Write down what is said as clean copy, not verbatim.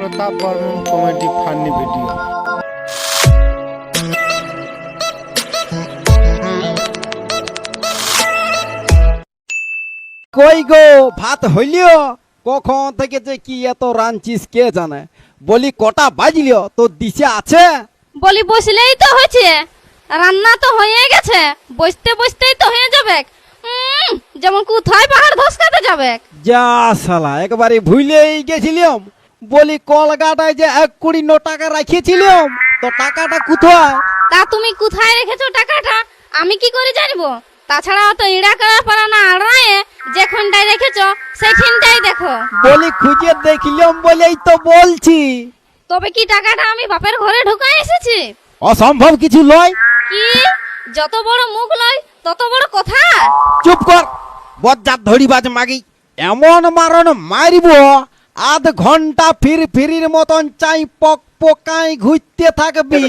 প্রতাপ Barman comedy funny video. কই গো ভাত হইলিও? কখন থেকে যে কি এত রাঁধছিস কে জানে। বলি কটা বাজলিও, তোর দিশে আছে? বলি বসলেই তো হয়েছে, রান্না তো হয়ে গেছে, বসতে বসতেই তো হয়ে যাবে। যেমন কোথায় পাহাড় ধসকাতে যাবে। যা শালা, একবারে ভুলেই গেছিলাম। বলি কলকাতায় যে 1 কোটি টাকা রাখিয়েছিলাম, তো টাকাটা কোথায়? তা তুমি কোথায় রেখেছো টাকাটা আমি কি করে জানবো? তাছাড়া তো ইড়া করা পারা না আড়ায়ে যেখানটায় রেখেছো সেখানটাই দেখো। বলি খুঁজে দেখলাম বলেই তো বলছি। তবে কি টাকাটা আমি বাপের ঘরে ঢুকাই এসেছি? অসম্ভব কিছু লয়। কি যত বড় মুখ লয় তত বড় কথা। চুপ কর, বজ্জাত ধরিবাজ মাগি। এমন মারণ মারিব, আধ ঘন্টা ফিরির মতন চাই পক পকাই ঘুরতে থাকবি।